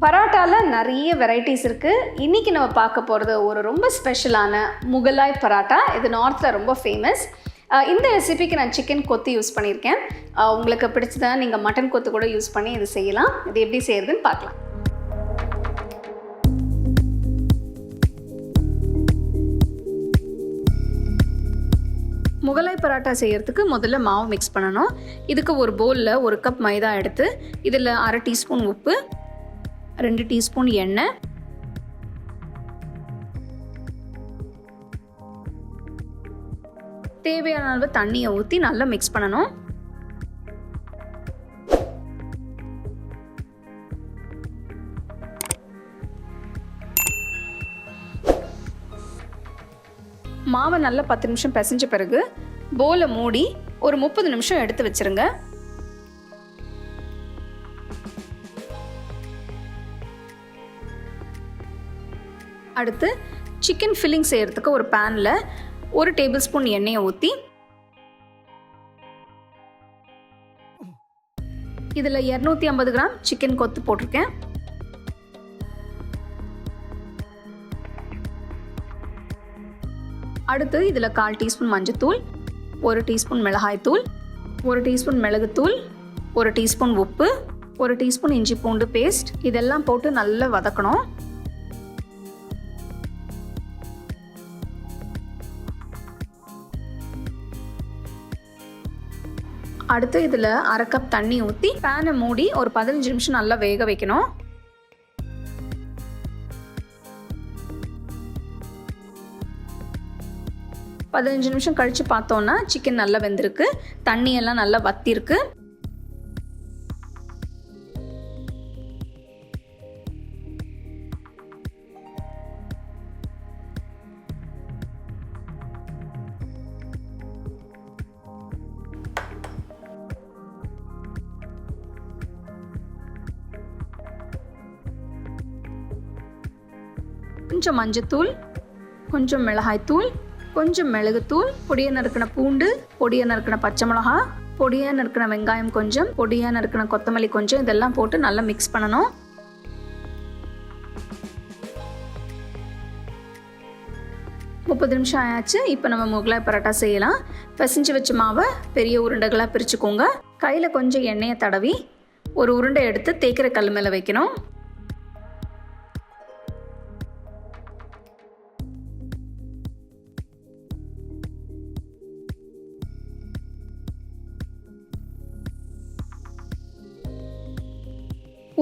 பராட்டாவில் நிறைய வெரைட்டிஸ் இருக்குது. இன்றைக்கி நம்ம பார்க்க போகிறது ஒரு ரொம்ப ஸ்பெஷலான முகலாய் பராட்டா. இது நார்த்தில் ரொம்ப ஃபேமஸ். இந்த ரெசிபிக்கு நான் சிக்கன் கொத்து யூஸ் பண்ணியிருக்கேன். உங்களுக்கு பிடிச்சதா நீங்கள் மட்டன் கொத்து கூட யூஸ் பண்ணி இது செய்யலாம். இது எப்படி செய்கிறதுன்னு பார்க்கலாம். முகலாய் பராட்டா செய்கிறதுக்கு முதல்ல மாவு மிக்ஸ் பண்ணணும். இதுக்கு ஒரு பவுலில் 1 கப் மைதா எடுத்து இதில் 1/2 டீஸ்பூன் உப்பு, 2 டீஸ்பூன் எண்ணெய், தேவையான அளவு தண்ணியை ஊற்றி நல்லா மிக்ஸ் பண்ணணும். மாவை நல்லா 10 நிமிஷம் பிசைஞ்ச பிறகு போலை மூடி ஒரு 30 நிமிஷம் எடுத்து வச்சிருங்க. அடுத்து சிக்கன் ஃபில்லிங் செய்கிறதுக்கு ஒரு பேனில் 1 டேபிள் ஸ்பூன் எண்ணெயை ஊற்றி இதில் 250 கிராம் சிக்கன் கொத்து போட்டிருக்கேன். அடுத்து இதில் 1/4 டீஸ்பூன் மஞ்சத்தூள், 1 டீஸ்பூன் மிளகாய்த்தூள், 1 டீஸ்பூன் மிளகுத்தூள், 1 டீஸ்பூன் உப்பு, 1 டீஸ்பூன் இஞ்சி பூண்டு பேஸ்ட் இதெல்லாம் போட்டு நல்லா வதக்கணும். அடுத்து இதில் 1/2 கப் தண்ணி ஊற்றி பேனை மூடி ஒரு 15 நிமிஷம் நல்லா வேக வைக்கணும். பதினஞ்சு நிமிஷம் கழித்து பார்த்தோன்னா சிக்கன் நல்லா வெந்திருக்கு, தண்ணியெல்லாம் நல்லா வத்திருக்கு. கொஞ்சம் மஞ்சத்தூள், கொஞ்சம் மிளகாய்த்தூள், கொஞ்சம் மிளகுத்தூள், பொடியாக நறுக்கின பூண்டு, பொடியாக நறுக்கின பச்சை மிளகா, பொடியாக நறுக்கின வெங்காயம் கொஞ்சம், பொடியாக நறுக்கின கொத்தமல்லி கொஞ்சம் இதெல்லாம் போட்டு நல்லா மிக்ஸ் பண்ணணும். முப்பது நிமிஷம் ஆயாச்சு. இப்போ நம்ம முகலாய் பரோட்டா செய்யலாம். பிசைஞ்சு வச்ச மாவை பெரிய உருண்டைகளாக பிரிச்சுக்கோங்க. கையில் கொஞ்சம் எண்ணெயை தடவி ஒரு உருண்டை எடுத்து தேய்க்கிற கல் மேலே வைக்கணும்.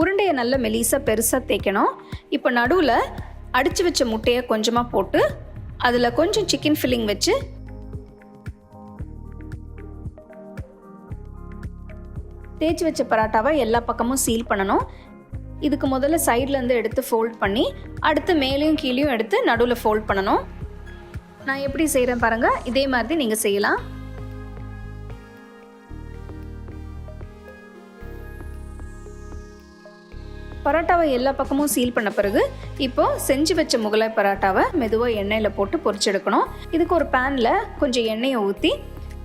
உருண்டையை நல்ல மெலிசாக பெருசாக தேய்க்கணும். இப்போ நடுவில் அடித்து வச்ச முட்டையை கொஞ்சமாக போட்டு அதில் கொஞ்சம் சிக்கன் ஃபில்லிங் வச்சு தேய்ச்சி வச்ச பரோட்டாவை எல்லா பக்கமும் சீல் பண்ணணும். இதுக்கு முதல்ல சைட்லேருந்து எடுத்து ஃபோல்ட் பண்ணி அடுத்து மேலேயும் கீழேயும் எடுத்து நடுவில் ஃபோல்ட் பண்ணணும். நான் எப்படி செய்கிறேன் பாருங்கள், இதே மாதிரி நீங்கள் செய்யலாம். பரோட்டாவை எல்லா பக்கமும் சீல் பண்ண பிறகு இப்போ செஞ்சு வச்ச முகலாய் பரோட்டாவை மெதுவாக எண்ணெயில் போட்டு பொரிச்செடுக்கணும். இதுக்கு ஒரு பேனில் கொஞ்சம் எண்ணெயை ஊற்றி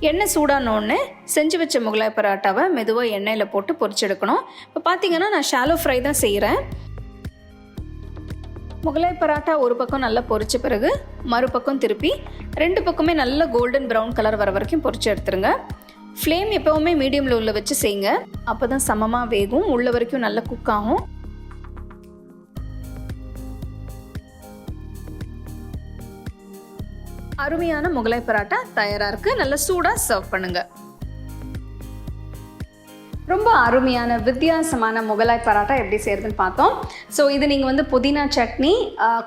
எண்ணெய் சூடானோடனே செஞ்சு வச்ச முகலாய் பரோட்டாவை மெதுவாக எண்ணெயில் போட்டு பொரிச்செடுக்கணும். இப்போ பார்த்தீங்கன்னா நான் ஷாலோ ஃப்ரை தான் செய்கிறேன். முகலாய் பரோட்டா ஒரு பக்கம் நல்லா பொரிச்ச பிறகு மறுபக்கம் திருப்பி 2 பக்கமே நல்ல கோல்டன் ப்ரௌன் கலர் வர வரைக்கும் பொரிச்சு எடுத்துருங்க. ஃப்ளேம் எப்போவுமே மீடியமில் உள்ள வச்சு செய்யுங்க, அப்போ தான் சமமாக வேகும், உள்ள வரைக்கும் நல்லா குக் ஆகும். அருமையான முகலாய் பரோட்டா தயாராக இருக்குது. நல்லா சூடாக சர்வ் பண்ணுங்கள். ரொம்ப அருமையான வித்தியாசமான முகலாய் பரோட்டா எப்படி செய்கிறதுன்னு பார்த்தோம். ஸோ இது நீங்கள் புதினா சட்னி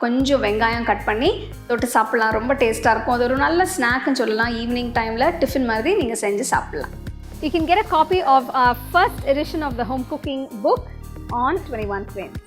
கொஞ்சம் வெங்காயம் கட் பண்ணி தொட்டு சாப்பிட்லாம். ரொம்ப டேஸ்ட்டாக இருக்கும். அது ஒரு நல்ல ஸ்நாக்னு சொல்லலாம். ஈவினிங் டைமில் டிஃபன் மாதிரி நீங்கள் செஞ்சு சாப்பிட்லாம். You can get a copy of our first edition of the home cooking book on 21 frames.